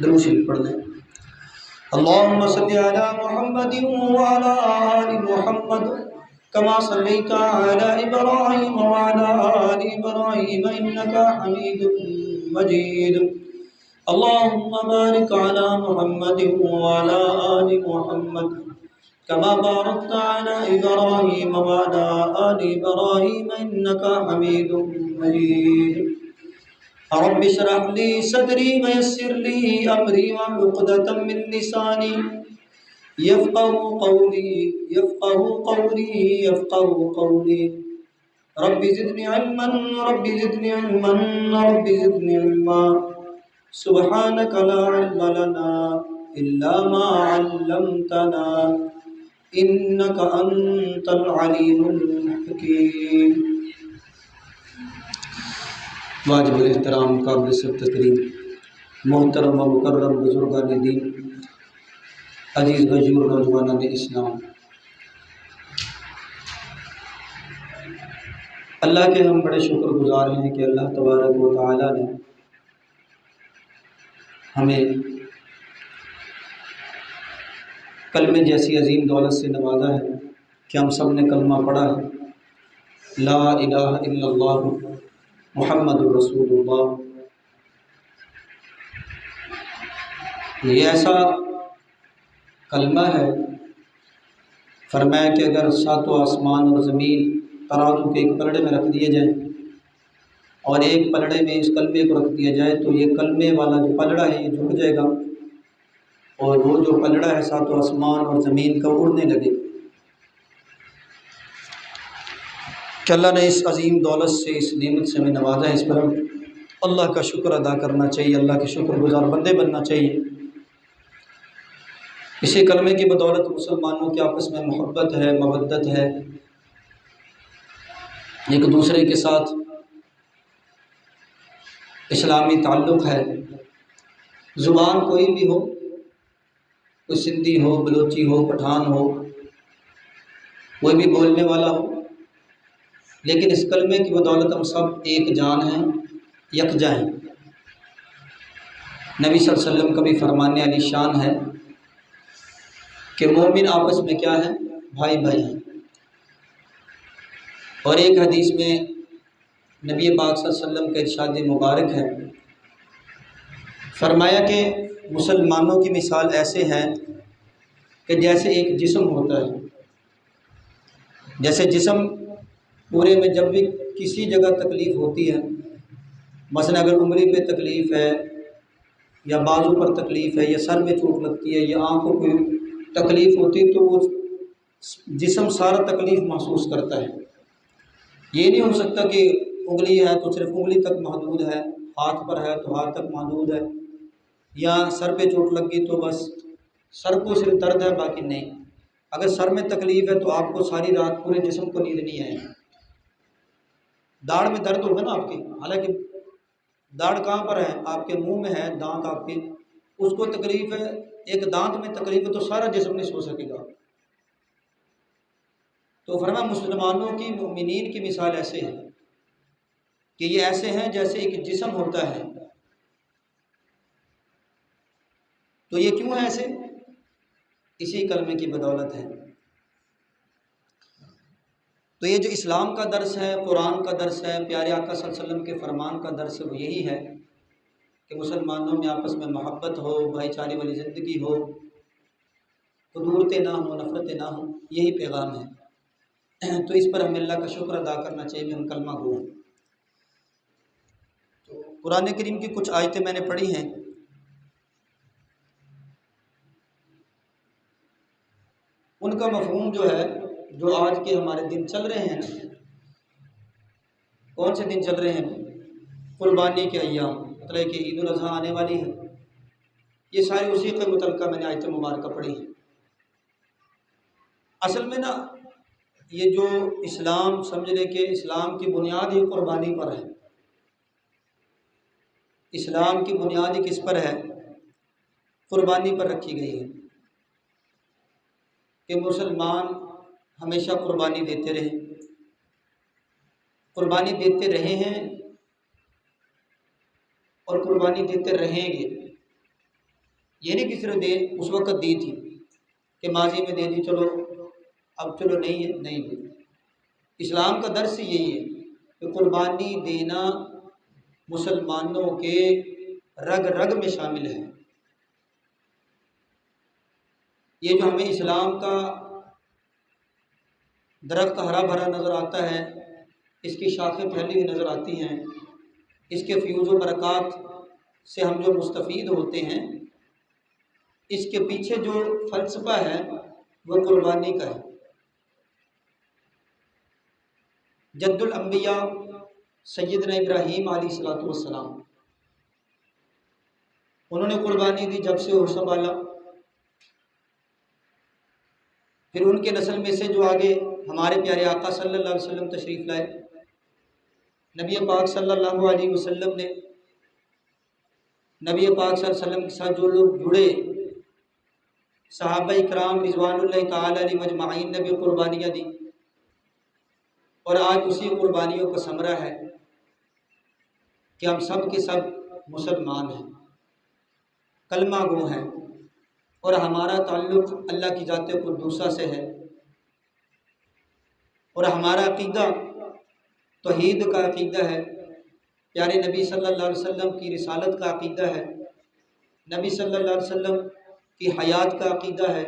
दुरूद शरीफ पढ़ लें। अल्लाहुम्मा सल्लि अला मुहम्मद व अला आलि मुहम्मद कमा सल्लैता अला इब्राहीम व अला आलि इब्राहीम इन्नका हमीदुम मजीद। अल्लाहुम्मा बारिक अला मुहम्मद व अला आलि मुहम्मद कमा बारकता अला इब्राहीम व अला आलि इब्राहीम इन्नका हमीदुम मजीद। रब्बि इश्रह ली सदरी व यस्सिर ली अमरी वहलुल उक़दतम मिन लिसानी यफ़क़हू क़ौली। रब्बि ज़िदनी इल्मा सुब्हानक ला इल्मा लना इल्ला मा अल्लमतना इन्नक अंतल अलीमुल हकीम। वाजिबुल एहतराम काबिल तकरीम मोहतरम व मुकर्रम बुजुर्गान दीन, अजीज़ गजूर नौजवानान इस्लाम, अल्लाह के हम बड़े शुक्रगुजार हैं कि अल्लाह तबारक व तआला ने हमें कलमे जैसी अजीम दौलत से नवाजा है कि हम सब ने कलमा पढ़ा है, ला इलाहा इल्लल्लाह मुहम्मदुर रसूलुल्लाह। ये ऐसा कलमा है, फरमाया कि अगर सातों आसमान और ज़मीन तराजू के एक पलड़े में रख दिए जाएं और एक पलड़े में इस कलमे को रख दिया जाए तो ये कलमे वाला जो पलड़ा है ये झुक जाएगा और वो जो पलड़ा है सातों आसमान और ज़मीन का उड़ने लगेगा। कि अल्लाह ने इस अजीम दौलत से, इस नेमत से हमें नवाजा है, इस पर हम अल्लाह का शुक्र अदा करना चाहिए, अल्लाह के शुक्रगुजार बंदे बनना चाहिए। इसी कलमे की बदौलत मुसलमानों के आपस में मोहब्बत है, मवद्दत है, एक दूसरे के साथ इस्लामी ताल्लुक़ है। ज़ुबान कोई भी हो, कोई सिंधी हो, बलोची हो, पठान हो, कोई भी बोलने वाला हो, लेकिन इस कलमे की बदौलत हम सब एक जान हैं, यकजा हैं। नबी सल्लल्लाहु अलैहि वसल्लम का भी फरमाने अली शान है कि मोमिन आपस में क्या है, भाई भाई हैं। और एक हदीस में नबी पाक सल्लल्लाहु अलैहि वसल्लम का इरशाद मुबारक है, फरमाया कि मुसलमानों की मिसाल ऐसे है कि जैसे एक जिस्म होता है, जैसे जिस्म पूरे में जब भी किसी जगह तकलीफ़ होती है, मसलन अगर उंगली पे तकलीफ़ है या बाजू पर तकलीफ़ है या सर में चोट लगती है या आँखों को तकलीफ़ होती है तो वो जिस्म सारा तकलीफ़ महसूस करता है। ये नहीं हो सकता कि उंगली है तो सिर्फ उंगली तक महदूद है, हाथ पर है तो हाथ तक महदूद है, या सर पे चोट लग गई तो बस सर को सिर्फ दर्द है, बाकी नहीं। अगर सर में तकलीफ है तो आपको सारी रात पूरे जिस्म को नींद नहीं आएगी। दाढ़ में दर्द होगा ना आपके, हालांकि दाढ़ कहाँ पर है, आपके मुंह में है, दांत आपके, उसको तकलीफ है, एक दांत में तकलीफ है तो सारा जिस्म नहीं सो सकेगा। तो फरमाया मुसलमानों की, मोमिनीन की मिसाल ऐसे है कि ये ऐसे हैं जैसे एक जिस्म होता है। तो ये क्यों है ऐसे? इसी कलमे की बदौलत है। तो ये जो इस्लाम का दर्स है, कुरान का दर्स है, प्यारे आका सल्लल्लाहु अलैहि वसल्लम के फरमान का दर्स है, वो यही है कि मुसलमानों में आपस में मोहब्बत हो, भाईचारे वाली ज़िंदगी हो, कुदूरतें ना हो, नफ़रतें ना हो, यही पैगाम है। तो इस पर हमें अल्लाह का शुक्र अदा करना चाहिए कि हम कलमा गो हैं। तो कुरान करीम की कुछ आयतें मैंने पढ़ी हैं, उनका मफहूम जो है, जो आज के हमारे दिन चल रहे हैं ना, कौन से दिन चल रहे हैं? कुर्बानी के अय्याम, मतलब कि ईद उल अज़हा आने वाली है, ये सारी उसी के मुतल्लिक़ मैंने आयत मुबारक पढ़ी है। असल में ना, ये जो इस्लाम, समझ लें कि इस्लाम की बुनियाद ही कुर्बानी पर है। इस्लाम की बुनियाद ही किस पर है? कुर्बानी पर रखी गई है कि मुसलमान हमेशा कुर्बानी देते रहे, कुर्बानी देते रहे हैं और कुर्बानी देते रहेंगे। ये नहीं कि सिर्फ दे उस वक़्त दी थी कि माजी में दे दी, चलो अब चलो नहीं है, नहीं दी। इस्लाम का दर्स यही है कि कुर्बानी देना मुसलमानों के रग रग में शामिल है। ये जो हमें इस्लाम का दरख्त हरा भरा नज़र आता है, इसकी शाखें फैली हुई नज़र आती हैं, इसके फ्यूज़ व बरक़ात से हम जो मुस्तफ़ीद होते हैं, इसके पीछे जो फ़लसफ़ा है वो कुर्बानी का है। जद्दुल अंबिया सैयदना इब्राहीम अलैहिस्सलातु वस्सलाम, उन्होंने कुर्बानी दी जब से होश संभाला। फिर उनके नस्ल में से जो आगे हमारे प्यारे आका सल्लल्लाहु अलैहि वसल्लम तशरीफ़ लाए, नबी पाक सल्लल्लाहु अलैहि वसल्लम ने, नबी पाक सल्लल्लाहु अलैहि वसल्लम के साथ जो लोग जुड़े, सहाबा इकराम रिज़वानुल्लाहि ताला अलैहिम अजमाइन ने भी कुर्बानियाँ दी, और आज उसी कुर्बानियों का समरा है कि हम सब के सब मुसलमान हैं, कलमा गो हैं, और हमारा ताल्लुक़ अल्लाह की ज़ात कुद्दूसा से है, और हमारा अक़ीदा तौहीद का अक़ीदा है, प्यारे नबी सल्लल्लाहु अलैहि वसल्लम की रिसालत का अक़ीदा है, नबी सल्लल्लाहु अलैहि वसल्लम की हयात का अक़ीदा है।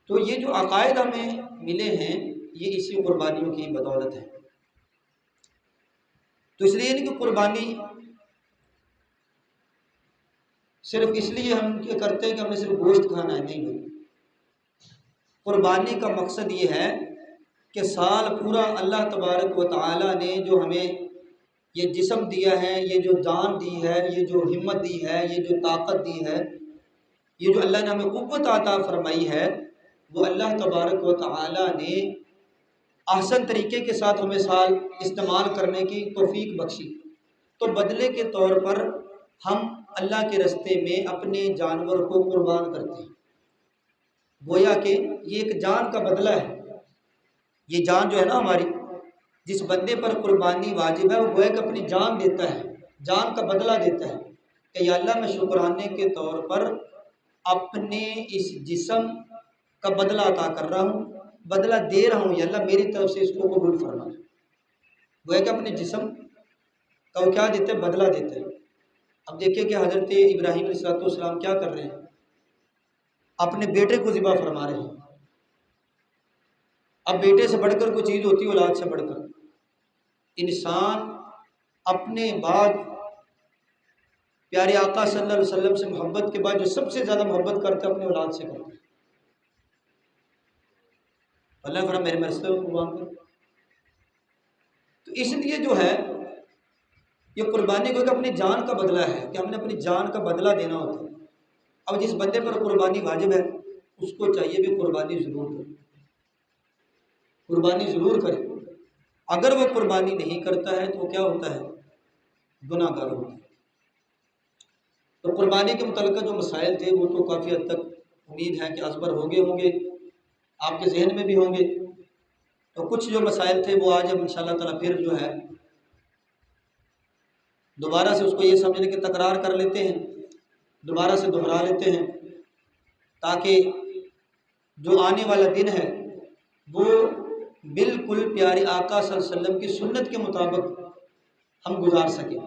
तो ये जो अक़ायद हमें मिले हैं, ये इसी कुर्बानियों की बदौलत है। तो इसलिए नहीं कि कुर्बानी सिर्फ इसलिए हम ये करते हैं कि हमें सिर्फ गोश्त खाना है, नहीं भाई। कुर्बानी का मकसद ये है कि साल पूरा अल्लाह तबारक व तआला ने जो हमें ये जिस्म दिया है, ये जो जान दी है, ये जो हिम्मत दी है, ये जो ताकत दी है, ये जो अल्लाह ने हमें क़ुव्वत अता फरमाई है, वो अल्लाह तबारक व तआला ने ahsan तरीके के साथ हमें साल इस्तेमाल करने की तौफीक बख्शी। तो बदले के तौर पर हम अल्लाह के रास्ते में अपने जानवर को कुर्बान करते हैं, गोया कि ये एक जान का बदला है। ये जान जो है ना हमारी, जिस बंदे पर कुर्बानी वाजिब है, वो गोया कि अपनी जान देता है, जान का बदला देता है कि या अल्लाह मैं शुक्राने के तौर पर अपने इस जिस्म का बदला अता कर रहा हूँ, बदला दे रहा हूँ, या अल्लाह मेरी तरफ से इसको कबूल फरमा। गोया कि अपने जिस्म का वो क्या देते हैं? बदला देते हैं। अब देखिए कि हज़रत इब्राहीम अलैहिस्सलाम क्या कर रहे हैं, अपने बेटे को ज़िबा फरमा रहे हैं। अब बेटे से बढ़कर कोई चीज़ होती है, औलाद से बढ़कर। इंसान अपने बाद प्यारे आका सल्लल्लाहु अलैहि वसल्लम से मोहब्बत के बाद जो सबसे ज़्यादा मोहब्बत करता है, अपने औलाद से करता है। अल्लाह फरमा मेरे रास्ते में कुर्बान कर। तो इसलिए जो है, ये कुर्बानी को अपनी जान का बदला है कि हमने अपनी जान का बदला देना होता है। अब जिस बंदे पर कुर्बानी वाजिब है उसको चाहिए भी कुर्बानी ज़रूर करे, कुर्बानी ज़रूर करे। अगर वो कुर्बानी नहीं करता है तो क्या होता है, गुनाहगार होता है। तो कुर्बानी के मुतल्लिक़ जो मसाइल थे वो तो काफ़ी हद तक उम्मीद है कि अज़बर हो गए होंगे, आपके जहन में भी होंगे। तो कुछ जो मसाइल थे वो आज हम इंशाअल्लाह ताला फिर जो है दोबारा से उसको ये समझने की तकरार कर लेते हैं, दोबारा से दोहरा लेते हैं, ताकि जो आने वाला दिन है वो बिल्कुल प्यारे आका सल्लल्लाहु अलैहि वसल्लम की सुन्नत के मुताबिक हम गुजार सकें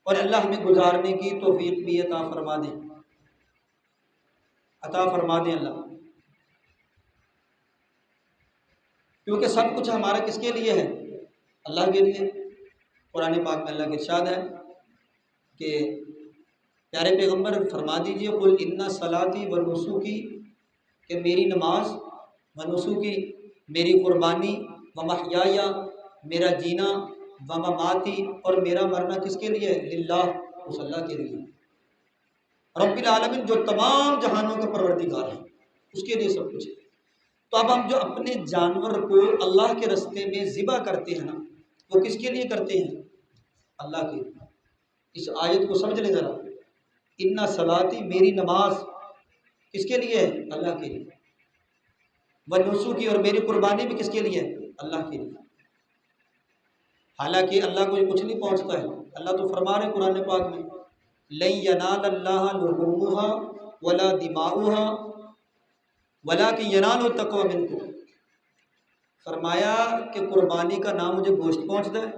और अल्लाह हमें गुजारने की तौफीक भी अता फरमा दें, अता फरमा दें अल्लाह। क्योंकि सब कुछ हमारा किसके लिए है, अल्लाह के लिए। कुरान पाक में अल्लाह के इरशाद है कि प्यारे पैगंबर फरमा दीजिए, कुल इन्ना सलाती व नुसुकी, कि मेरी नमाज, व नुसुकी मेरी कुर्बानी, व महयाया मेरा जीना, व ममाती और मेरा मरना किसके लिए, लिल्लाह, उस अल्लाह के लिए, रब्बिल आलमीन जो तमाम जहानों का परवरदिगार है, उसके लिए सब कुछ है। तो अब हम जो अपने जानवर को अल्लाह के रास्ते में ज़िबा करते हैं ना, वो किसके लिए करते हैं, अल्लाह के लिए। इस आयत को समझ लें ज़रा, इन्ना सलाती मेरी नमाज किसके लिए है, अल्लाह के लिए, व नुसुकी और मेरी कुर्बानी भी किसके लिए है, अल्लाह के लिए। हालांकि अल्लाह को ये कुछ नहीं पहुँचता है। अल्लाह तो फरमा रहे कुरान पाक में, लन यनालल्लाह लुहूमुहा वला दिमाउहा वलाकिन यनालु तक़वा मिनकुम। फरमाया कि कुर्बानी का ना मुझे गोश्त पहुँचता है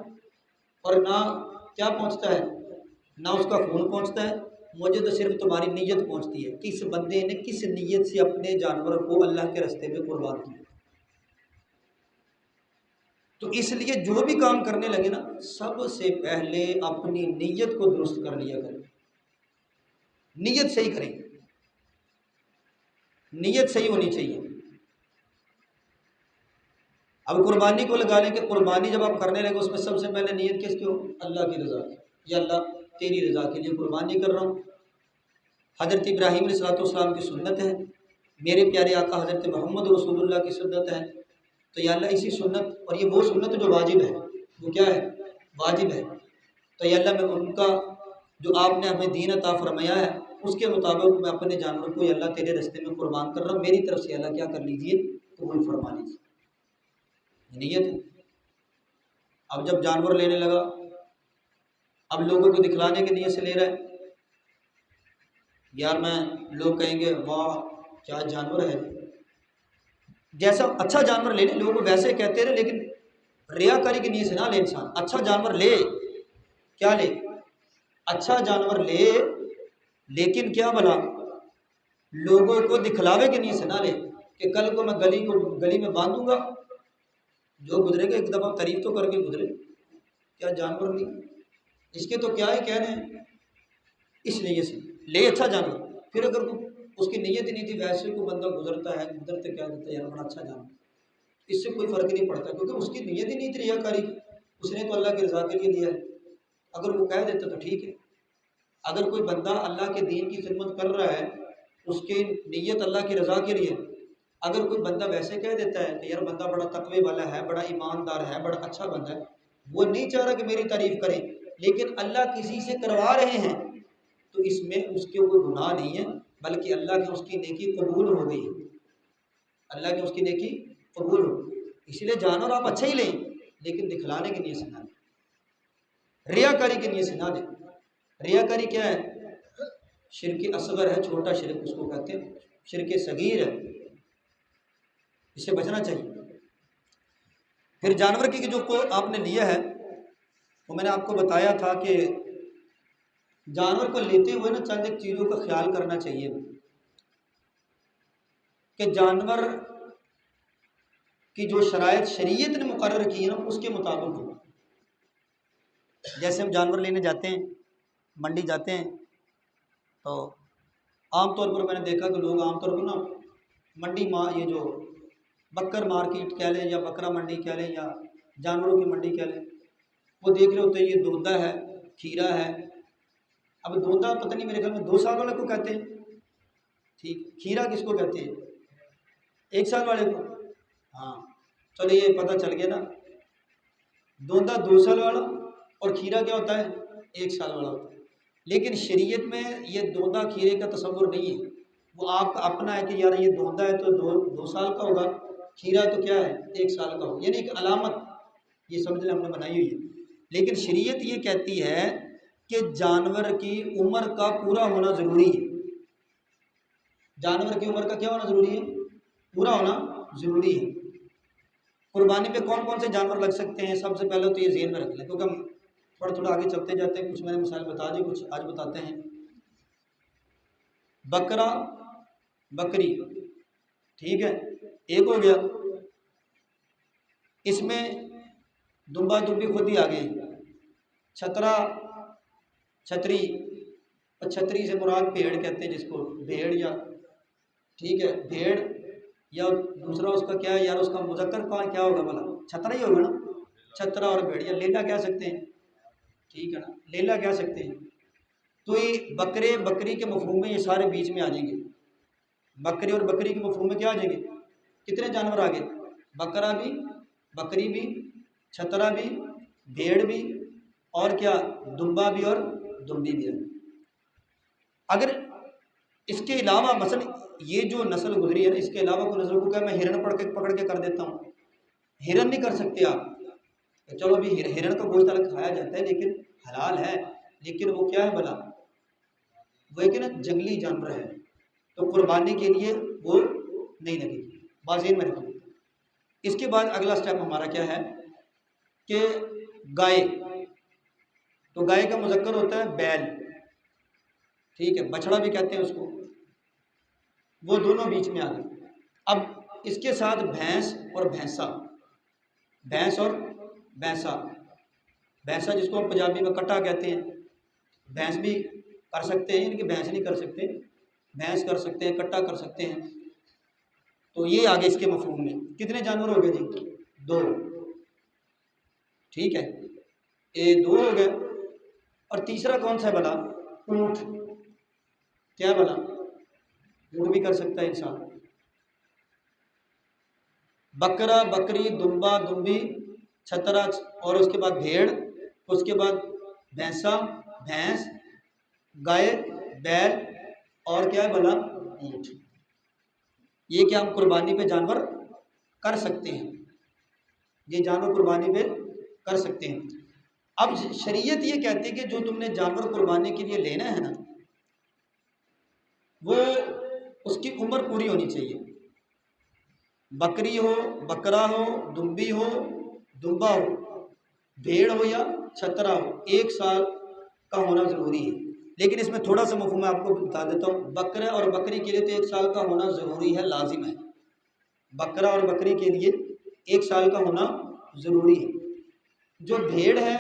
और ना क्या पहुँचता है, ना उसका खून पहुँचता है, मुझे तो सिर्फ तुम्हारी नीयत पहुँचती है। किस बंदे ने किस नीयत से अपने जानवर को अल्लाह के रास्ते में कुर्बान किया। तो इसलिए जो भी काम करने लगे ना, सबसे पहले अपनी नीयत को दुरुस्त कर लिया करें, नीयत सही करें, नीयत सही होनी चाहिए। अब कुर्बानी को लगा लें कि कुर्बानी जब आप करने लगे उसमें सबसे पहले नीयत किसकी हो, अल्लाह की रज़ा की, या अल्लाह तेरी रज़ा के लिए कुर्बानी कर रहा हूँ। हज़रत इब्राहीम अलैहिस्सलाम की सुन्नत है, मेरे प्यारे आका हज़रत मोहम्मद रसूलुल्लाह की सुन्नत है। तो या अल्लाह इसी सुन्नत, और ये वो सुन्नत जो वाजिब है, वो क्या है, वाजिब है। तो या अल्लाह मैं उनका जो आपने हमें दीन अता फरमाया है उसके मुताबिक मैं अपने जानवर को या अल्लाह तेरे रास्ते में कुर्बान कर रहा हूँ, मेरी तरफ से अल्लाह क्या कर लीजिए, कबूल फरमा लीजिए, नीयत है। अब जब जानवर लेने लगा, अब लोगों को दिखलाने की नीयत से ले रहा है, यार मैं, लोग कहेंगे वाह क्या जानवर है, जैसा अच्छा जानवर लेने लोग वैसे कहते रहे, लेकिन रियाकारी की नीयत से ना ले इंसान। अच्छा जानवर ले, क्या ले, अच्छा जानवर ले, लेकिन क्या भला लोगों को दिखलावे की नीयत से ना ले कि कल को मैं गली में बांधूंगा, जो गुजरेगा एक दफ़ा तारीफ तो करके गुजरे, क्या जानवर नहीं, इसके तो क्या ही कहने हैं। इस नीयत से ले अच्छा जानवर। फिर अगर उसकी नीयत ही नहीं थी, वैसे को बंदा गुजरता है, गुजरते क्या कहता है यार बड़ा अच्छा जानवर, इससे कोई फ़र्क नहीं पड़ता, क्योंकि उसकी नीयत ही नहीं थी रियाकारी की, उसने तो अल्लाह की रज़ा के लिए लिया है। अगर वो कह देता तो ठीक है। अगर कोई बंदा अल्लाह के दीन की खिदमत कर रहा है, उसकी नीयत अल्लाह की रज़ा के लिए, अगर कोई बंदा वैसे कह देता है कि यार बंदा बड़ा तकवे वाला है, बड़ा ईमानदार है, बड़ा अच्छा बंदा है, वो नहीं चाह रहा कि मेरी तारीफ़ करें, लेकिन अल्लाह किसी से करवा रहे हैं, तो इसमें उसके कोई गुनाह नहीं है, बल्कि अल्लाह की उसकी नेकी कबूल हो गई, अल्लाह की उसकी नेकी कबूल हो। इसलिए जानवर आप अच्छा ही लें, लेकिन दिखलाने की नीयत से ना लें, रियाकारी की नीयत से ना लें। रियाकारी क्या है, शिर्क असगर है, छोटा शिर्क उसको कहते हैं, शिर्क सगीर है, इससे बचना चाहिए। फिर जानवर की जो को आपने लिया है, वो मैंने आपको बताया था कि जानवर को लेते हुए ना चंद एक चीज़ों का ख्याल करना चाहिए कि जानवर की जो शरायत शरीयत ने मुकर्रर की है ना, उसके मुताबिक हो। जैसे हम जानवर लेने जाते हैं, मंडी जाते हैं, तो आमतौर पर मैंने देखा कि लोग आमतौर पर ना मंडी ये जो बकर मार्केट कह लें या बकरा मंडी कह लें या जानवरों की मंडी कह लें, वो देख रहे होते हैं ये दूधा है, खीरा है। अब दोंदा पता नहीं, मेरे ख्याल में 2 साल वाले को कहते हैं, ठीक। खीरा किसको कहते हैं? 1 साल वाले को। हाँ, चलो ये पता चल गया ना। दोंदा 2 साल वाला और खीरा क्या होता है? 1 साल वाला होता है। लेकिन शरीयत में ये दोंदा खीरे का तस्वुर नहीं है, वो आपका अपना है कि यार ये दोंदा है तो 2 साल का होगा, खीरा तो क्या है 1 साल का होगा, यानी एक अलामत ये समझ लें हमने बनाई हुई है। लेकिन शरीयत ये कहती है कि जानवर की उम्र का पूरा होना ज़रूरी है। जानवर की उम्र का क्या होना ज़रूरी है? पूरा होना ज़रूरी है। कुर्बानी पे कौन कौन से जानवर लग सकते हैं? सबसे पहले तो ये ज़हन में रख लें, क्योंकि हम थोड़ा थोड़ा आगे चलते जाते हैं। कुछ मैंने मिसाल बता दी, कुछ आज बताते हैं। बकरा, बकरी, ठीक है, एक हो गया। इसमें दुम्बा दुम्बी खुद ही आ गई। छतरा, छतरी, और छतरी से मुराद भेड़ कहते हैं जिसको, भेड़ या, ठीक है, भेड़ या दूसरा उसका क्या है यार, उसका मुज़क्कर का क्या होगा भला? छतरा ही होगा ना। छतरा और भेड़ या लेला कह सकते हैं, ठीक है ना, लेला कह सकते हैं। तो ये बकरे बकरी के मफहूम में ये सारे बीच में आ जाएंगे। बकरे और बकरी के मफहूम में क्या आ जाएंगे? कितने जानवर आ गए? बकरा भी, बकरी भी, छतरा भी, भेड़ भी, और क्या, दुम्बा भी और दुम्बी भी है। अगर इसके अलावा मसलन ये जो नस्ल गुजरी है ना, इसके अलावा कोई नस्ल को क्या मैं हिरण पकड़ के कर देता हूँ? हिरण नहीं कर सकते आप। चलो अभी हिरण का गोश्त अलग खाया जाता है, लेकिन हलाल है, लेकिन वो क्या है भला? वो एक ना जंगली जानवर है, तो कुर्बानी के लिए वो नहीं लगेगी। बाज़ेन में रखो। इसके बाद अगला स्टेप हमारा क्या है कि गाय, तो गाय का मुज़क्कर होता है बैल, ठीक है, बछड़ा भी कहते हैं उसको। वो दोनों बीच में आ गए। अब इसके साथ भैंस और भैंसा, भैंस और भैंसा, भैंसा जिसको हम पंजाबी में कट्टा कहते हैं। भैंस भी कर सकते हैं, यानी कि भैंस नहीं कर सकते, भैंस कर सकते हैं, कट्टा कर सकते हैं। तो ये आगे इसके मफहूम में कितने जानवर हो गए जी? 2, ठीक है, ये 2 हो गए। और तीसरा कौन सा है भला? ऊँट। क्या है भला? ऊँट भी कर सकता है इंसान। बकरा, बकरी, दुम्बा, दुम्बी, छतरा, और उसके बाद भेड़, उसके बाद भैंसा, भैंस, गाय, बैल, और क्या है भला? ऊँट। ये क्या हम कुर्बानी पे जानवर कर सकते हैं, ये जानवर कुर्बानी पे कर सकते हैं। अब शरीयत ये कहती है कि जो तुमने जानवर कुर्बानी के लिए लेना है ना, वो उसकी उम्र पूरी होनी चाहिए। बकरी हो, बकरा हो, दुम्बी हो, दुम्बा हो, भेड़ हो या छतरा हो, 1 साल का होना ज़रूरी है। लेकिन इसमें थोड़ा सा मफहूम मैं आपको बता देता हूँ। बकरा और बकरी के लिए तो 1 साल का होना ज़रूरी है, लाजिम है। बकरा और बकरी के लिए 1 साल का होना ज़रूरी है। जो भेड़ है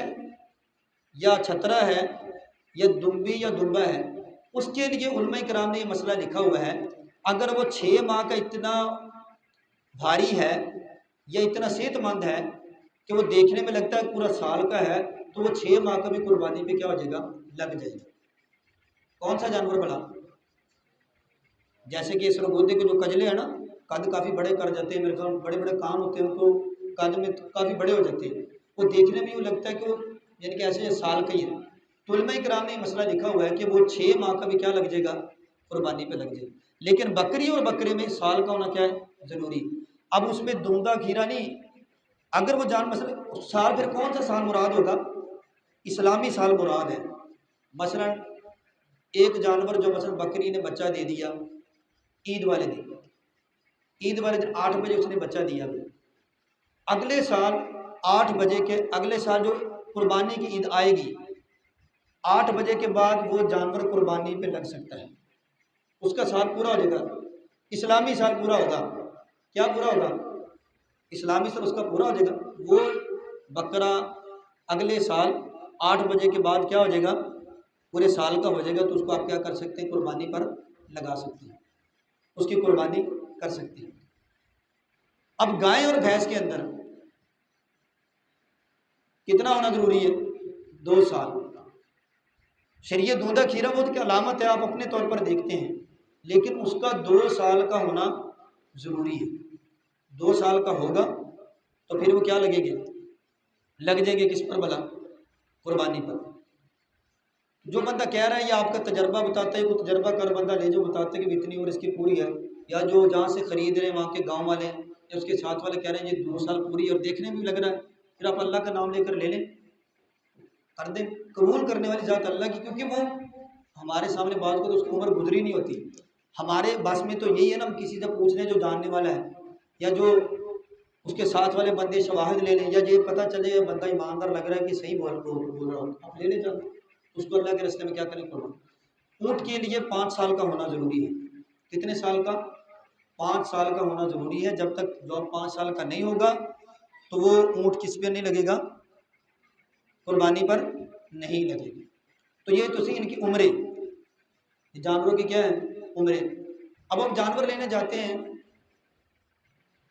या छतरा है या दुम्बी या दुम्बा है, उसके लिए उलमा किराम ने ये मसला लिखा हुआ है, अगर वो 6 माह का इतना भारी है या इतना सेहतमंद है कि वो देखने में लगता है पूरा साल का है, तो वो 6 माह का भी कुर्बानी पे क्या हो जाएगा? लग जाएगा। कौन सा जानवर भला? जैसे कि सरगोदे के जो कजले हैं ना, कद काफ़ी बड़े कर जाते हैं, मेरे ख्याल बड़े बड़े कान होते हैं उनको, कद में काफ़ी बड़े हो जाते हैं, वो देखने में यूँ लगता है कि वो यानी कि ऐसे साल का ही है। तो उलमा किराम ने मसला लिखा हुआ है कि वो 6 माह का भी क्या लग जाएगा? कुर्बानी पे लग जाएगा। लेकिन बकरी और बकरे में साल का होना क्या है? ज़रूरी। अब उसमें दोंदा खीरा नहीं, अगर वो जान मसलन साल, फिर कौन सा साल मुराद होगा? इस्लामी साल मुराद है। मसलन एक जानवर जो मसलन बकरी ने बच्चा दे दिया ईद वाले दिन, ईद वाले दिन 8 बजे उसने बच्चा दिया, अगले साल 8 बजे के अगले साल जो कुर्बानी की ईद आएगी, 8 बजे के बाद वो जानवर कुर्बानी पे लग सकता है, उसका साल पूरा हो जाएगा, इस्लामी साल पूरा होगा। क्या पूरा होगा? इस्लामी साल उसका पूरा हो जाएगा। वो बकरा अगले साल 8 बजे के बाद क्या हो जाएगा? पूरे साल का हो जाएगा। तो उसको आप क्या कर सकते हैं? कुर्बानी पर लगा सकते हैं, उसकी कुर्बानी कर सकते हैं। अब गाय और भैंस के अंदर कितना होना जरूरी है? 2 साल। शरीय दूधा खीरा वो की अलामत है, आप अपने तौर पर देखते हैं, लेकिन उसका 2 साल का होना ज़रूरी है। 2 साल का होगा तो फिर वो क्या लगेंगे, लग जाएंगे किस पर भला, कुर्बानी पर। जो बंदा कह रहा है, या आपका तजर्बा बताता है, कोई तजर्बा कर बंदा ले जो बताते हैं कि इतनी उम्र इसकी पूरी है, या जो जहाँ से ख़रीद रहे हैं वहाँ के गांव वाले या उसके साथ वाले कह रहे हैं ये 2 साल पूरी और देखने में भी लग रहा है, फिर आप अल्लाह का नाम लेकर ले लें, कर दें। कबूल करने वाली ज़ात अल्लाह की, क्योंकि वो हमारे सामने बात को तो उसकी उम्र गुजरी नहीं होती। हमारे बस में तो यही है ना, हम किसी से पूछ लें जो जानने वाला है, या जो उसके साथ वाले बंदे शवाहिद ले लें, या ये पता चले बंदा ईमानदार लग रहा है कि सही बोल रहा हो, आप ले ले जाते, उसको अल्लाह के रास्ते में क्या करें, करो। ऊँट के लिए 5 साल का होना ज़रूरी है। कितने साल का, 5 साल का होना ज़रूरी है। जब तक जो 5 साल का नहीं होगा तो वो ऊँट किस पे नहीं लगेगा, कुर्बानी पर नहीं लगेगी। तो ये तो सी इनकी उम्रें, जानवरों की क्या है, उम्रें। अब हम जानवर लेने जाते हैं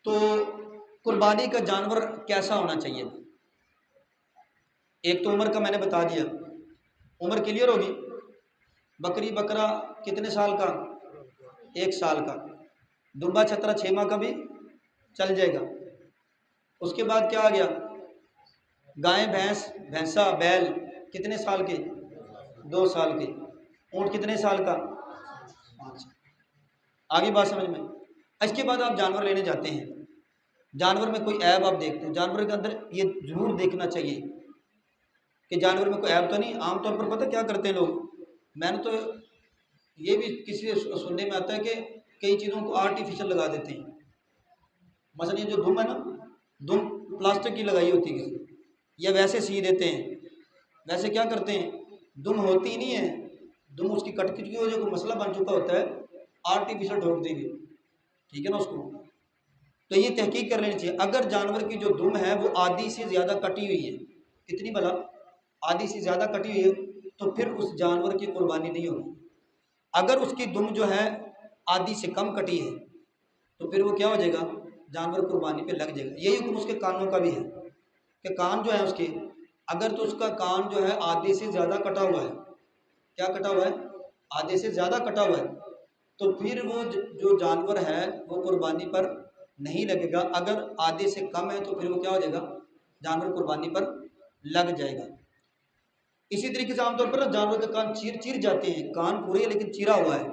तो कुर्बानी का जानवर कैसा होना चाहिए। एक तो उम्र का मैंने बता दिया, उम्र क्लियर होगी। बकरी बकरा कितने साल का, 1 साल का। दुम्बा छतरा 6 माह का भी चल जाएगा। उसके बाद क्या आ गया, गाय भैंस भैंसा बैल कितने साल के, 2 साल के। ऊँट कितने साल का, 5। आगे बात समझ में। इसके बाद आप जानवर लेने जाते हैं, जानवर में कोई ऐब आप देखते हैं, जानवर के अंदर ये जरूर देखना चाहिए कि जानवर में कोई ऐब तो नहीं। आमतौर पर पता क्या करते हैं लोग, मैंने तो ये भी किसी से सुनने में आता है कि कई चीज़ों को आर्टिफिशियल लगा देते हैं। मसलन ये जो दुम है ना, दुम प्लास्टिक की लगाई होती है किसी, या वैसे सी देते हैं। वैसे क्या करते हैं, दुम होती ही नहीं है, दुम उसकी कटकी की वजह कोई मसला बन चुका होता है, आर्टिफिशियल ठोक देंगे, ठीक है ना उसको। तो ये तहकीक कर लेनी चाहिए, अगर जानवर की जो दुम है वो आधी से ज़्यादा कटी हुई है, कितनी भला, आधी से ज़्यादा कटी हुई है, तो फिर उस जानवर की कुर्बानी नहीं होगी। अगर उसकी दुम जो है आधी से कम कटी है तो फिर वो क्या हो जाएगा, जानवर कुर्बानी पे लग जाएगा। यही हुक्म उसके कानों का भी है कि कान जो है उसके, अगर तो उसका कान जो है आधे से ज़्यादा कटा हुआ है, क्या कटा हुआ है, आधे से ज़्यादा कटा हुआ है, तो फिर वो जो जानवर है वो कुर्बानी पर नहीं लगेगा। अगर आधे से कम है तो फिर वो क्या हो जाएगा, जानवर कुर्बानी पर लग जाएगा। इसी तरीके से आमतौर पर ना जानवर के कान चीर जाते हैं, कान पूरे है लेकिन चीरा हुआ है,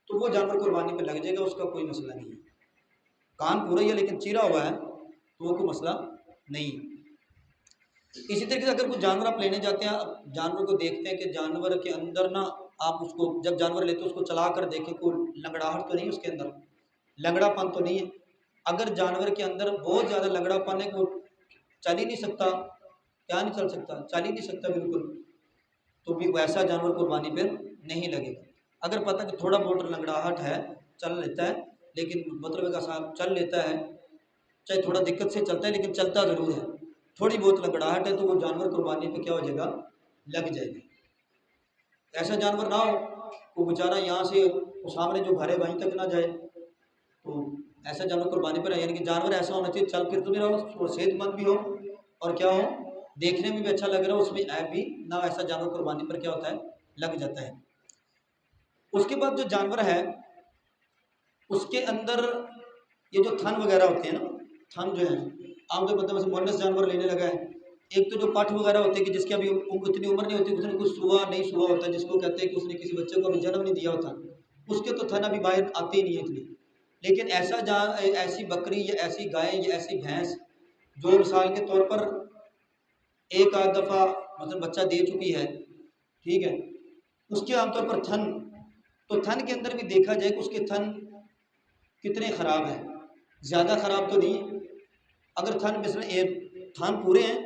तो वो जानवर कुर्बानी पर लग जाएगा, उसका कोई मसला नहीं है। कान पूरा ही है लेकिन चीरा हुआ है तो वो कोई मसला नहीं। इसी तरीके से अगर कोई जानवर आप लेने जाते हैं, जानवर को देखते हैं कि जानवर के अंदर ना, आप उसको जब जानवर लेते हो उसको चला कर देखें, कोई लंगड़ाहट तो नहीं उसके अंदर, लंगड़ापन तो नहीं है। अगर जानवर के अंदर बहुत ज़्यादा लंगड़ापन है, वो चल ही नहीं सकता, क्या नहीं चल सकता, चल ही नहीं सकता बिल्कुल, तो भी वैसा जानवर कुर्बानी पर नहीं लगेगा। अगर पता कि थोड़ा बहुत लंगड़ाहट है, चल लेता है, लेकिन मतलब का साहब चल लेता है, चाहे थोड़ा दिक्कत से चलता है लेकिन चलता ज़रूर है, थोड़ी बहुत लंगड़ाहट है, तो वो जानवर कुर्बानी पे क्या हो जाएगा, लग जाएगा। ऐसा जानवर ना हो वो बेचारा यहाँ से वो सामने जो घर है वहीं तक ना जाए, तो ऐसा जानवर कुर्बानी पर है। यानी कि जानवर ऐसा होना चाहिए चल फिर तो भी रहो और सेहतमंद भी हो, और क्या हो, देखने में भी अच्छा लग रहा हो, उसमें ऐप भी ना, ऐसा जानवर कुर्बानी पर क्या होता है, लग जाता है। उसके बाद जो जानवर है उसके अंदर ये जो थन वगैरह होते हैं ना, थन जो है आमतौर पर मतलब मुन्नस जानवर लेने लगा है। एक तो जो पठ वगैरह होते हैं कि जिसकी अभी इतनी उम्र नहीं होती, उसने कुछ सुआ नहीं सुआ होता, जिसको कहते हैं कि उसने किसी बच्चे को अभी जन्म नहीं दिया होता, उसके तो थन अभी बाहर आते ही नहीं है इतनी। लेकिन ऐसी बकरी या ऐसी गाय या ऐसी भैंस जो मिसाल के तौर पर एक आध दफ़ा मतलब बच्चा दे चुकी है, ठीक है, उसके आमतौर पर थन, तो थन के अंदर भी देखा जाए कि उसके थन कितने ख़राब हैं, ज़्यादा ख़राब तो नहीं। अगर थन मिसल एक थन पूरे हैं,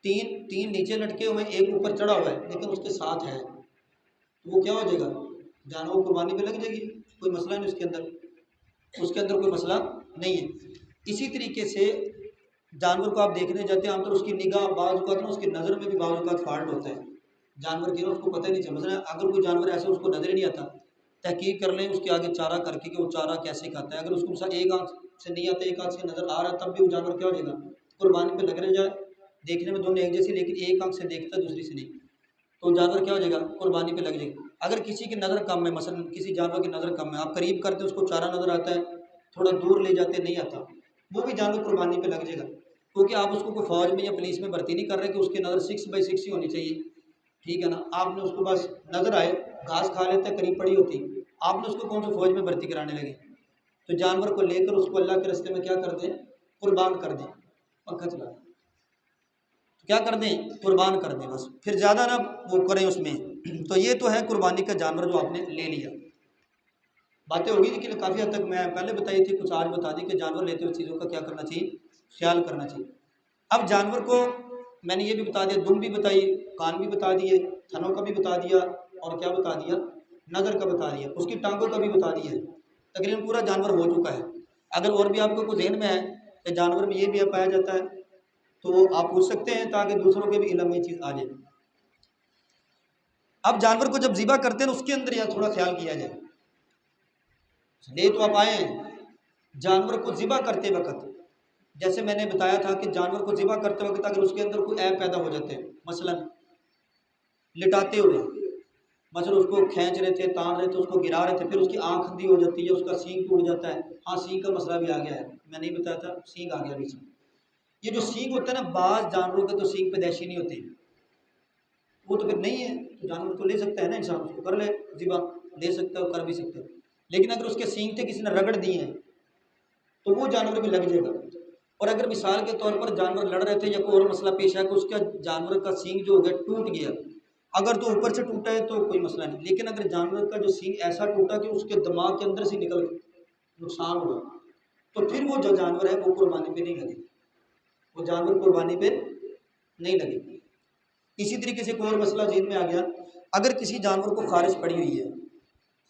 तीन नीचे लटके हुए हैं, एक ऊपर चढ़ा हुआ है, लेकिन उसके साथ है, तो वो क्या हो जाएगा, जानवर कुर्बानी पे लग जाएगी, कोई मसला नहीं उसके अंदर, उसके अंदर कोई मसला नहीं है। इसी तरीके से जानवर को आप देखने जाते हैं, आमतौर उसकी निगाह बाज़ औक़ात ना, उसकी नज़र में भी बाज़ औक़ात फॉल्ट होता है जानवर की ना, उसको पता ही नहीं चलता। मतलब अगर कोई जानवर ऐसा उसको नज़र ही नहीं आता, तहकीक कर लें उसके आगे चारा करके कि वो चारा कैसे खाता है, अगर उसको मिसाल एक आँख से नहीं आता, एक आँख से नज़र आ रहा है, तब भी वो जानवर क्या हो जाएगा, कुर्बानी पे लग रहे जाए, देखने में दोनों एक जैसे, लेकिन एक आँख से देखता है दूसरी से नहीं, तो जानवर क्या हो जाएगा, कुर्बानी पे लग जाएगा। अगर किसी की नज़र कम है, मसलन किसी जानवर की नज़र कम है, आप करीब करते हैं उसको चारा नज़र आता है, थोड़ा दूर ले जाते नहीं आता, वो भी जानवर कुर्बानी पे लग जाएगा। क्योंकि आप उसको कोई फौज में या पुलिस में भर्ती नहीं कर रहे कि उसकी नज़र 6/6 ही होनी चाहिए, ठीक है ना। आपने उसको बस नज़र आए, घास खा लेते करीब पड़ी होती, आपने उसको कौन सी फौज में भर्ती कराने लगे। तो जानवर को लेकर उसको अल्लाह के रास्ते में क्या कर दें, कुर्बान कर दें। पंखा चला दें, तो क्या कर दें, कुर्बान कर दें बस, फिर ज़्यादा ना वो करें उसमें। तो ये तो है कुर्बानी का जानवर जो आपने ले लिया। बातें होगी लेकिन काफ़ी हद तक मैं पहले बताई थी, कुछ आज बता दी कि जानवर लेते हुए चीज़ों का क्या करना चाहिए, ख्याल करना चाहिए। अब जानवर को मैंने ये भी बता दिया, दुम भी बताई, कान भी बता दिए, थनों का भी बता दिया, और क्या बता दिया, नज़र का बता दिया, उसकी टांगों का भी बता दिया है। तकरीबन पूरा जानवर हो चुका है। अगर और भी आपको कुछ ज़हन में है कि जानवर में ये भी पाया जाता है तो आप पूछ सकते हैं, ताकि दूसरों के भी इल्म में ये चीज़ आ जाए। अब जानवर को जब ज़िबा करते हैं उसके अंदर यह थोड़ा ख्याल किया जाए। ले तो आप आए हैं, जानवर को ज़िबा करते वक्त जैसे मैंने बताया था कि जानवर को ज़िबा करते वक्त अगर उसके अंदर कोई ऐप पैदा हो जाते हैं, मसलन लिटाते हुए, मतलब उसको खींच रहे थे, तान रहे थे, उसको गिरा रहे थे, फिर उसकी आँख अंधी हो जाती है, उसका सींग टूट जाता है। हाँ, सींग का मसला भी आ गया है, मैं नहीं बताया था, सींग आ गया बीच में। ये जो सींग होता है ना, बाज़ जानवरों के तो सींग पैदाइशी नहीं होती, वो तो फिर नहीं है, तो जानवर तो ले सकता है ना, इंसान उसको कर ले ज़िबा, ले सकता है, कर भी सकते हो। लेकिन अगर उसके सींग थे किसी ने रगड़ दिए हैं तो वो जानवर भी लग जाएगा। और अगर मिसाल के तौर पर जानवर लड़ रहे थे या कोई और मसला पेश आया कि उसका जानवर का सींग जो हो गया टूट गया, अगर तो ऊपर से टूटा है तो कोई मसला नहीं, लेकिन अगर जानवर का जो सींग ऐसा टूटा कि उसके दिमाग के अंदर से निकल नुकसान हुआ, तो फिर वो जो जानवर है वो कुर्बानी पे नहीं लगेगा, वो जानवर कुर्बानी पे नहीं लगेगी। इसी तरीके से कोई और मसला जेहन में आ गया, अगर किसी जानवर को खारिश पड़ी हुई है,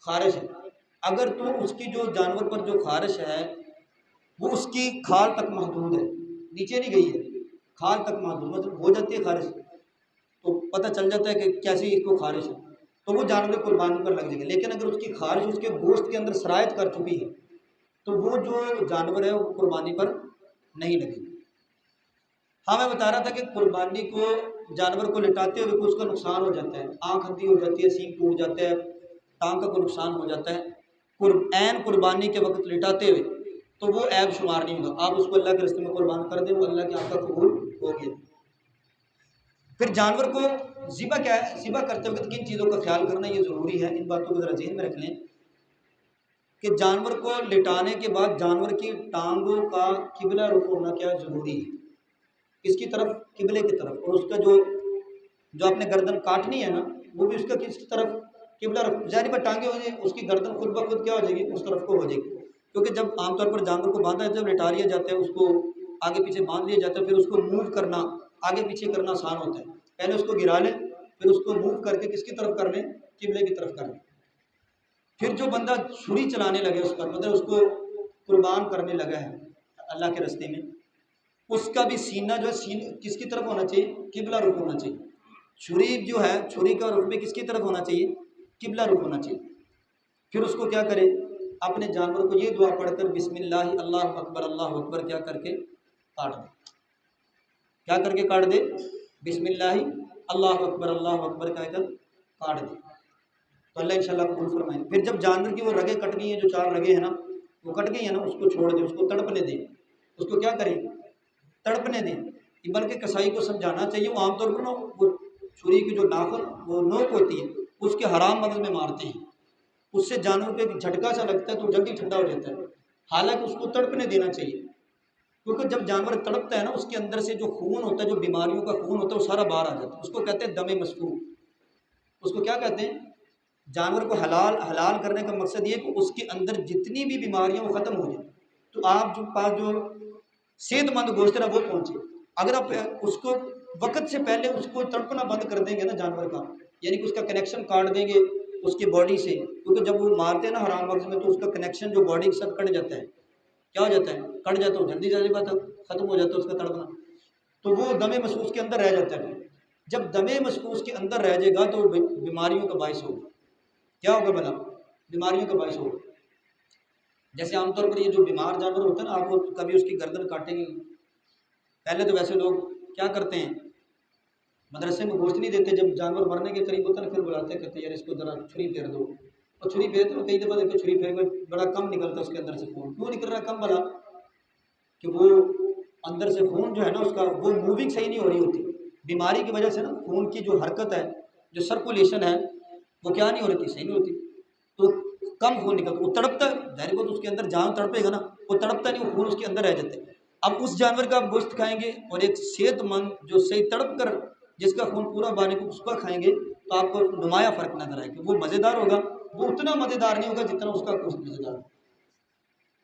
खारिश है, अगर तो उसकी जो जानवर पर जो खारिश है वो उसकी खाल तक महदूद है, नीचे नहीं गई है, खाल तक महदूद, मतलब हो जाती है खारिश, तो पता चल जाता है कि कैसी इसको खारिश है, तो वो जानवर कुर्बानी पर लग जाएगा। लेकिन अगर उसकी खारिश उसके गोश्त के अंदर सरायत कर चुकी है तो वो जो जानवर है वो कुर्बानी पर नहीं लगेगी। हाँ, मैं बता रहा था कि कुर्बानी को जानवर को लिटाते हुए उसका नुकसान हो जाता है, आँख अंधी हो जाती है, सींग टूट जाता है, टांग का कोई नुकसान हो जाता है, ऐन कुर्बानी के वक्त लिटाते हुए, तो वो ऐब शुमार नहीं होगा। आप उसको अल्लाह के रास्ते में कुर्बान कर दें, वो अल्लाह के आपका कबूल हो गया। फिर जानवर को ज़िबा क्या है, ज़िबा करते वक्त किन चीज़ों का ख्याल करना ये ज़रूरी है, इन बातों को ज़रा ज़हन में रख लें कि जानवर को लिटाने के बाद जानवर की टांगों का किबला रुख होना क्या ज़रूरी है, किसकी तरफ, किबले की तरफ, और उसका जो आपने गर्दन काटनी है ना वो भी उसका किस तरफ, किबला रख, जारी पर टांगे हो जाए, उसकी गर्दन खुद ब खुद क्या हो जाएगी, उस तरफ को हो जाएगी। क्योंकि जब आमतौर पर जानवर को बांधा, जब लिटा लिया जाता है, उसको आगे पीछे बांध लिया जाता है, फिर उसको मूव करना, आगे पीछे करना आसान होता है। पहले उसको गिरा लें, फिर उसको मूव करके किसकी तरफ कर लें, किबले की तरफ कर लें। फिर जो बंदा छुरी चलाने लगे उस पर, मतलब उसको कुर्बान करने लगा है अल्लाह के रास्ते में, उसका भी सीना जो है किसकी तरफ होना चाहिए, किबला रुख होना चाहिए। छुरी जो है, छुरी का रुख भी किसकी तरफ होना चाहिए, किबला रुख होना चाहिए। फिर उसको क्या करे, अपने जानवर को ये दुआ पढ़कर बिस्मिल्लाह अल्लाह अकबर क्या करके काट दे, क्या करके काट दे, बिस्मिल्लाह अल्लाह अकबर कहकर काट दे, तो अल्लाह इंशाल्लाह कबूल फरमाए। फिर जब जानवर की वो रगें कट गई हैं, जो 4 रगें हैं ना वो कट गई हैं ना, उसको छोड़ दे, उसको तड़पने दे, उसको क्या करें, तड़पने दें। बल्कि कसाई को समझाना चाहिए, वो आमतौर पर ना वो छुरी की जो नाखुन वो नोक होती है उसके हराम मगज में मारते हैं, उससे जानवर पे एक झटका सा लगता है तो जल्दी ठंडा हो जाता है। हालांकि उसको तड़पने देना चाहिए, क्योंकि जब जानवर तड़पता है ना उसके अंदर से जो खून होता है, जो बीमारियों का खून होता है, वो सारा बाहर आ जाता है, उसको कहते हैं दमे मसफूक। उसको क्या कहते हैं, जानवर को हलाल करने का मकसद ये कि उसके अंदर जितनी भी बीमारियां वो ख़त्म हो जाए, तो आप जो पास जो सेहतमंद गोश्त है वो पहुँचे। अगर आप उसको वक्त से पहले उसको तड़पना बंद कर देंगे ना जानवर का, यानी कि उसका कनेक्शन काट देंगे उसकी बॉडी से, क्योंकि जब वो मारते हैं ना हराम वक्त में तो उसका कनेक्शन जो बॉडी के साथ कट जाता है, क्या हो जाता है, कट जाता है, जल्दी जल्दी बात ख़त्म हो जाता है उसका तड़पना, तो वो दमे महसूस के अंदर रह जाता है। जब दमे महसूस के अंदर रह जाएगा तो बीमारियों का बायस होगा। क्या होगा भला, बीमारियों का बायस होगा। जैसे आमतौर पर ये जो बीमार जानवर होता है ना, आप कभी उसकी गर्दन काटेंगे, पहले तो वैसे लोग क्या करते हैं, मदरसे में गोश्त नहीं देते, जब जानवर मरने के करीब होता है ना फिर बुलाते हैं, कहते हैं यार इसको ज़रा छुरी फेर दो। और छुरी फेरते हो, कई दफ़ा देखो छुरी फेर के बड़ा कम निकलता है उसके अंदर से खून। क्यों निकल रहा है कम भला? कि वो अंदर से खून जो है ना उसका वो मूविंग सही नहीं हो रही होती। बीमारी की वजह से ना खून की जो हरकत है, जो सर्कुलेशन है, वो क्या नहीं हो रही थी, सही नहीं होती। तो कम खून निकलता, वो तड़पता जाहिर बात उसके अंदर जान तड़पेगा ना, वो तड़पता नहीं, वो खून उसके अंदर रह जाते हैं। अब उस जानवर का आप गोश्त खाएंगे और एक सेहतमंद जो सही तड़प कर जिसका खून पूरा बाने को उसका खाएंगे तो आपको नुमाया फ़र्क नजर आएगा। वो मज़ेदार होगा, वो उतना मज़ेदार नहीं होगा जितना उसका गोश्त मज़ेदार होगा।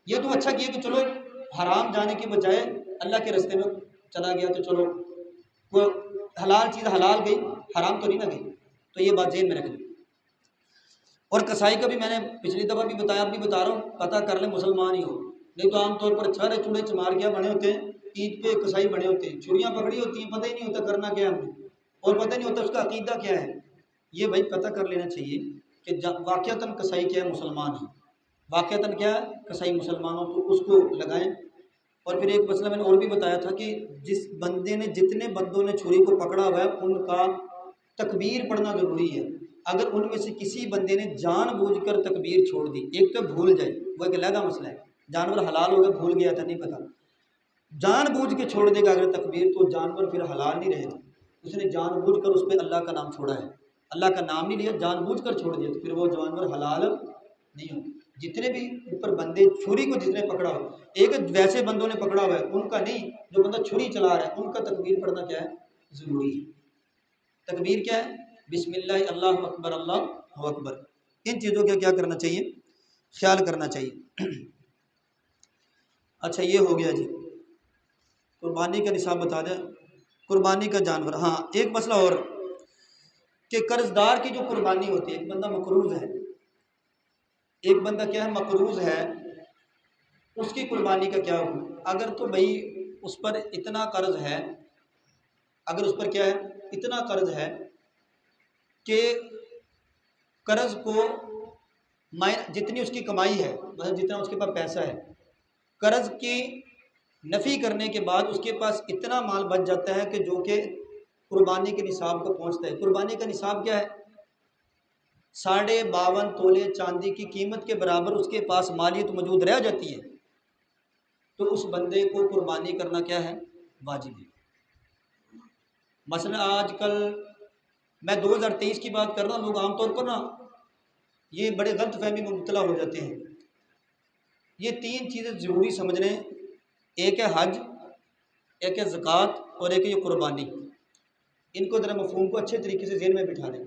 ये तो अच्छा किया कि चलो हराम जाने के बजाय अल्लाह के रास्ते में चला गया, तो चलो वो हलाल चीज़ हलाल गई, हराम तो नहीं ना गई। तो ये बात जेहन में रखनी। और कसाई का भी मैंने पिछली दफ़ा भी बताया, अब भी बता रहा हूँ, पता कर ले मुसलमान ही हो। नहीं तो आमतौर पर छारे चूड़े चमार क्या बने होते हैं, ईद पे कसाई बने होते हैं, छुरियाँ पकड़ी होती हैं, पता ही नहीं होता करना क्या है हमने, और पता नहीं होता उसका अकीदा क्या है। ये भाई पता कर लेना चाहिए कि वाक़यातन कसाई क्या है, मुसलमान है। वाक़यातन क्या है, कसाई मुसलमानों तो उसको लगाएं। और फिर एक मसला मैंने और भी बताया था कि जिस बंदे ने जितने बंदों ने छुरी को पकड़ा हुआ है उनका तकबीर पढ़ना ज़रूरी है। अगर उनमें से किसी बंदे ने जानबूझकर तकबीर छोड़ दी, एक तो भूल जाए, वो एक अलग मसला है, जानवर हलाल हो गया भूल गया था नहीं पता, जानबूझ के छोड़ देगा अगर तकबीर तो जानवर फिर हलाल नहीं रहेगा। उसने जानबूझकर उस पर अल्लाह का नाम छोड़ा है, अल्लाह का नाम नहीं लिया, जानबूझकर छोड़ दिया, तो फिर वो जानवर हलाल नहीं होगा। जितने भी ऊपर बंदे छुरी को जितने पकड़ा हो, एक वैसे बंदों ने पकड़ा हुआ है उनका नहीं, जो बंदा छुरी चला रहा है उनका तकबीर पढ़ना क्या है, ज़रूरी है। तकबीर क्या है, बिस्मिल्लाह अल्लाहु अकबर अल्लाहु अकबर। इन चीज़ों का क्या करना चाहिए, ख्याल करना चाहिए। अच्छा ये हो गया जी, कुर्बानी का निसाब बता दें, कुर्बानी का जानवर। हाँ एक मसला और कि कर्जदार की जो कुर्बानी होती है, एक बंदा मकरूज है, एक बंदा क्या है मकरूज है, उसकी कुर्बानी का क्या हुक्म? अगर तो भाई उस पर इतना कर्ज है, अगर उस पर क्या है इतना कर्ज है कि कर्ज को जितनी उसकी कमाई है, मतलब जितना उसके पास पैसा है, कर्ज की नफ़ी करने के बाद उसके पास इतना माल बच जाता है कि जो कि कुर्बानी के निसाब को पहुंचता है। कुर्बानी का निसाब क्या है, 52.5 तोले चांदी की कीमत के बराबर उसके पास मालियत मौजूद रह जाती है, तो उस बंदे को कुर्बानी करना क्या है, वाजिब है। मसलन आजकल मैं 2023 की बात कर रहा हूँ, लोग आमतौर पर ना ये बड़े गलत फहमी में मुब्तला हो जाते हैं। ये 3 चीज़ें ज़रूरी समझ लें, एक है हज, एक है ज़कात और एक है ये कुर्बानी। इनको ज़रा मफ़हूम को अच्छे तरीके से ज़हन में बिठा दें।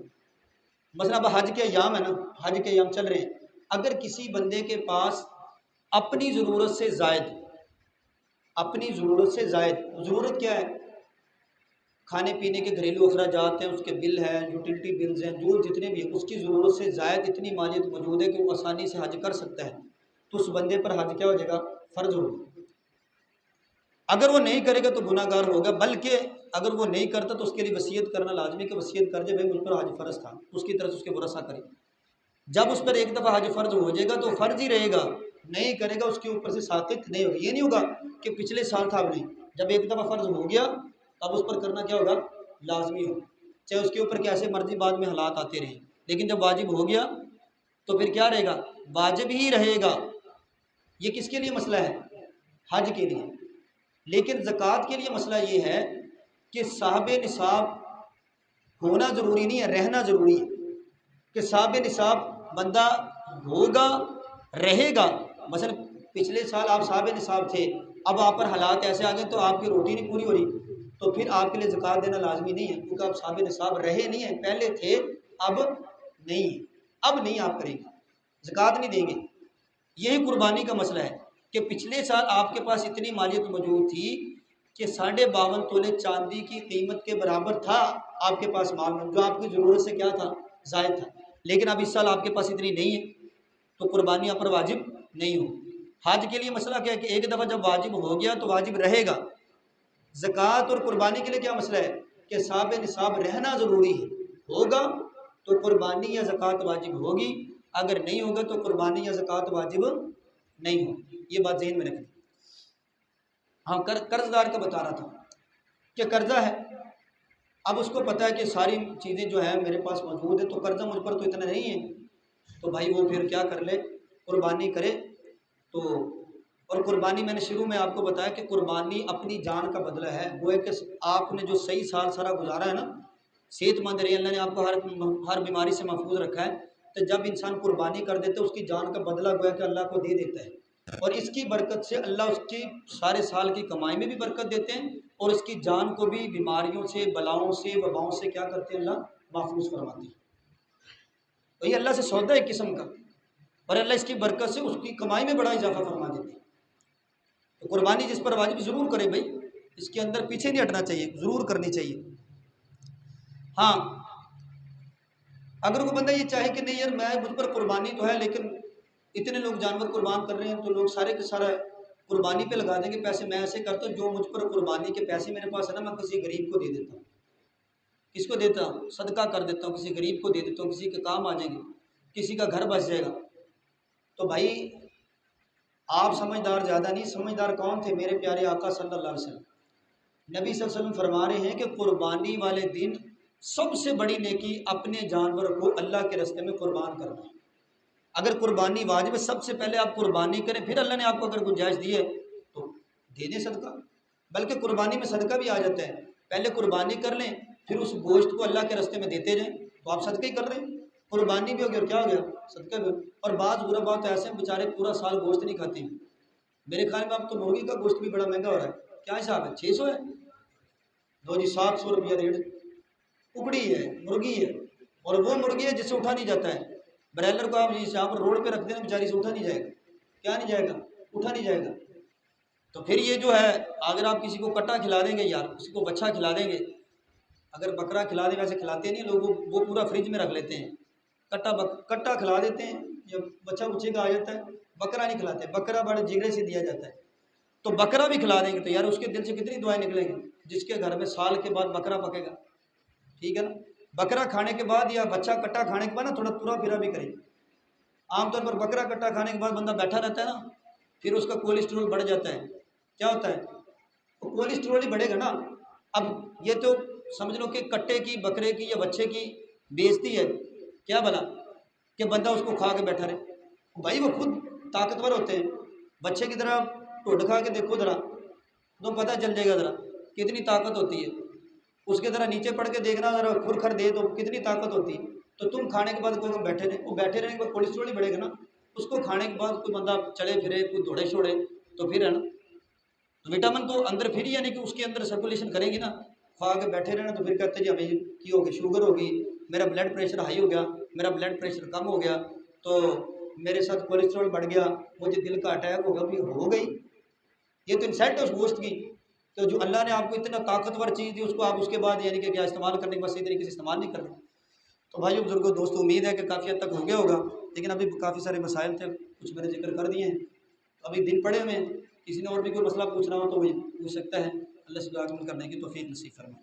मसलन अब हज के अयाम है ना, हज के अयाम चल रहे हैं, अगर किसी बंदे के पास अपनी ज़रूरत से ज़ायद, अपनी ज़रूरत से ज़ायद, ज़रूरत क्या है, खाने पीने के घरेलू अखराजात हैं, उसके बिल हैं, यूटिलिटी बिल्स हैं, जो जितने भी हैं, उसकी ज़रूरत से ज़ायद इतनी मालियत मौजूद है कि वो आसानी से हज कर सकता है, तो उस बंदे पर हज क्या हो जाएगा, फ़र्ज होगा। अगर वो नहीं करेगा तो गुनाहगार होगा, बल्कि अगर वो नहीं करता तो उसके लिए वसीयत करना लाजमी, कि वसीयत कर दे भाई मुझ पर हज फ़र्ज था, उसकी तरफ से उसके भरोसा करे। जब उस पर एक दफ़ा हज फ़र्ज हो जाएगा तो फ़र्ज ही रहेगा, नहीं करेगा उसके ऊपर से साकित नहीं होगा। ये नहीं होगा कि पिछले साल था अब नहीं, जब एक दफ़ा फ़र्ज हो गया तब उस पर करना क्या होगा, लाजमी होगा, चाहे उसके ऊपर कैसे मर्जी बाद में हालात आते रहें। लेकिन जब वाजिब हो गया तो फिर क्या रहेगा, वाजिब ही रहेगा। ये किसके लिए मसला है, हज के लिए। लेकिन ज़कात के लिए मसला ये है कि साहब निसाब होना ज़रूरी नहीं है, रहना ज़रूरी है। कि साहब निसाब बंदा होगा, रहेगा। मसलन पिछले साल आप साहब निसाब थे, अब आप पर हालात ऐसे आ गए तो आपकी रोटी नहीं पूरी हो रही, तो फिर आपके लिए ज़कात देना लाजमी नहीं है, क्योंकि आप साहब निसाब रहे नहीं है, पहले थे अब नहीं, अब नहीं आप करेंगे, ज़कात नहीं देंगे। यही कुर्बानी का मसला है कि पिछले साल आपके पास इतनी मालियत मौजूद थी कि 52.5 तोले चांदी की कीमत के बराबर था आपके पास माल, जो आपकी ज़रूरत से क्या था, ज़ायद था। लेकिन अब इस साल आपके पास इतनी नहीं है, तो कुर्बानी आप पर वाजिब नहीं हो। हज के लिए मसला क्या है कि एक दफ़ा जब वाजिब हो गया तो वाजिब रहेगा। ज़कात और कुर्बानी के लिए क्या मसला है कि साहब निसाब रहना ज़रूरी है, होगा तो कुर्बानी या ज़कात वाजिब होगी, अगर नहीं होगा तो कुर्बानी या ज़कात वाजिब नहीं होगी। ये बात ज़हन में रखनी। हाँ कर्जदार का बता रहा था कि कर्जा है, अब उसको पता है कि सारी चीज़ें जो है मेरे पास मौजूद है, तो कर्जा मुझ पर तो इतना नहीं है, तो भाई वो फिर क्या कर ले, कुर्बानी करे। तो और कुर्बानी मैंने शुरू में आपको बताया कि कुर्बानी अपनी जान का बदला है। वो है कि आपने जो सही साल सारा गुजारा है ना, सेहतमंद रहे, अल्लाह ने आपको हर बीमारी से महफूज रखा है, तो जब इंसान कुर्बानी कर देते उसकी जान का बदला गोया कि अल्लाह को दे देता है, और इसकी बरकत से अल्लाह उसकी सारे साल की कमाई में भी बरकत देते हैं, और इसकी जान को भी बीमारियों से, बलाओं से, वबाओं से क्या करते हैं, अल्लाह महफूज फरमाते हैं। तो ये अल्लाह से सौदा है एक किस्म का, और अल्लाह इसकी बरकत से उसकी कमाई में बड़ा इजाफा फरमा देते हैं। तो कुर्बानी जिस पर वाजिब ज़रूर करे भाई, इसके अंदर पीछे नहीं हटना चाहिए, ज़रूर करनी चाहिए। हाँ, अगर कोई बंदा ये चाहे कि नहीं यार मैं मुझ पर कुर्बानी तो है, लेकिन इतने लोग जानवर कुर्बान कर रहे हैं, तो लोग सारे के सारा कुर्बानी पे लगा देंगे पैसे, मैं ऐसे करता हूँ जो मुझ पर कुर्बानी के पैसे मेरे पास है ना, मैं किसी गरीब को दे देता हूँ। किसको देता हूँ? सदका कर देता हूँ, किसी गरीब को दे देता हूँ, किसी के काम आ जाएंगे, किसी का घर बस जाएगा। तो भाई आप समझदार ज़्यादा नहीं, समझदार कौन थे? मेरे प्यारे आका सल्लल्लाहु अलैहि वसल्लम। नबी सल्लल्लाहु अलैहि वसल्लम फरमा रहे हैं कि कुर्बानी वाले दिन सबसे बड़ी नेकी अपने जानवर को अल्लाह के रास्ते में कुर्बान करना है। अगर कुर्बानी वाजिब है, सबसे पहले आप कुर्बानी करें, फिर अल्लाह ने आपको अगर गुंजाइश दी है तो दे दें सदका। बल्कि कुर्बानी में सदका भी आ जाता है, पहले कुर्बानी कर लें, फिर उस गोश्त को अल्लाह के रास्ते में देते जाएं, तो आप सदका ही कर रहे हैं। कुर्बानी भी हो गया और क्या हो गया, सदका भी। और बाज़ बुरा बात ऐसे हैं बेचारे पूरा साल गोश्त नहीं खाते हैं। मेरे ख्याल में अब तो मुर्गी का गोश्त भी बड़ा महंगा हो रहा है, क्या हिसाब है? 600 है, दो जी 700 रुपया रेट। कुकड़ी है, मुर्गी है, और वो मुर्गी है जिससे उठा नहीं जाता है। ब्रॉयलर को आप यहाँ पर रोड पे रख देना, बेचारी से उठा नहीं जाएगा। क्या नहीं जाएगा? उठा नहीं जाएगा। तो फिर ये जो है, अगर आप किसी को कट्टा खिला देंगे यार, किसी को बच्चा खिला देंगे, अगर बकरा खिला दें, वैसे खिलाते नहीं लोग, वो पूरा फ्रिज में रख लेते हैं, कट्टा खिला देते हैं, जब बच्चा बच्चे का आ जाता है। बकरा नहीं खिलाते, बकरा बड़े जिगरे से दिया जाता है। तो बकरा भी खिला देंगे तो यार उसके दिल से कितनी दुआएं निकलेंगी, जिसके घर में साल के बाद बकरा पकेगा, ठीक है ना। बकरा खाने के बाद या बच्चा कट्टा खाने के बाद ना थोड़ा तुरा फिरा भी करें। आमतौर पर बकरा कट्टा खाने के बाद बंदा बैठा रहता है ना, फिर उसका कोलेस्ट्रोल बढ़ जाता है। क्या होता है? तो कोलेस्ट्रोल ही बढ़ेगा ना। अब ये तो समझ लो कि कट्टे की, बकरे की या बच्चे की बेइज्जती है, क्या भला कि बंदा उसको खा के बैठा रहे। भाई वो खुद ताकतवर होते हैं, बच्चे की तरह ढूंढ खा के देखो ज़रा, तो पता चल जाएगा ज़रा कितनी ताकत होती है। उसके तरह नीचे पड़ के देखना, ज़रा खुरखर दे तो कितनी ताकत होती है। तो तुम खाने के बाद कोई बैठे रहे, वो बैठे रहने के बाद कोलेस्ट्रोल ही बढ़ेगा ना। उसको खाने के बाद कोई बंदा चले फिरे, कोई दौड़े छोड़े, तो फिर है ना, तो विटामिन तो अंदर फिर यानी कि उसके अंदर सर्कुलेशन करेगी ना। खा के बैठे रहना तो फिर कहते जी हमें की होगी, शुगर होगी, मेरा ब्लड प्रेशर हाई हो गया, मेरा ब्लड प्रेशर कम हो गया, तो मेरे साथ कोलेस्ट्रॉल बढ़ गया, मुझे दिल का अटैक होगा। भी हो गई, ये तो इंसल्ट है उस गोश्त की। तो जो अल्लाह ने आपको इतना ताकतवर चीज़ दी, उसको आप उसके बाद यानी कि क्या इस्तेमाल करने के बाद सही तरीके से इस्तेमाल नहीं कर रहे। तो भाइयों बुजुर्गों दोस्तों, उम्मीद है कि काफ़ी हद तक हो गया होगा, लेकिन अभी काफ़ी सारे मसाइल थे, कुछ मैंने जिक्र कर दिए हैं। तो अभी दिन पड़े हुए हैं, किसी ने और भी कोई मसला पूछना हो तो वही पूछ सकता है। अल्लाह से दुआ करने की तौफीक नसीब फरमाए।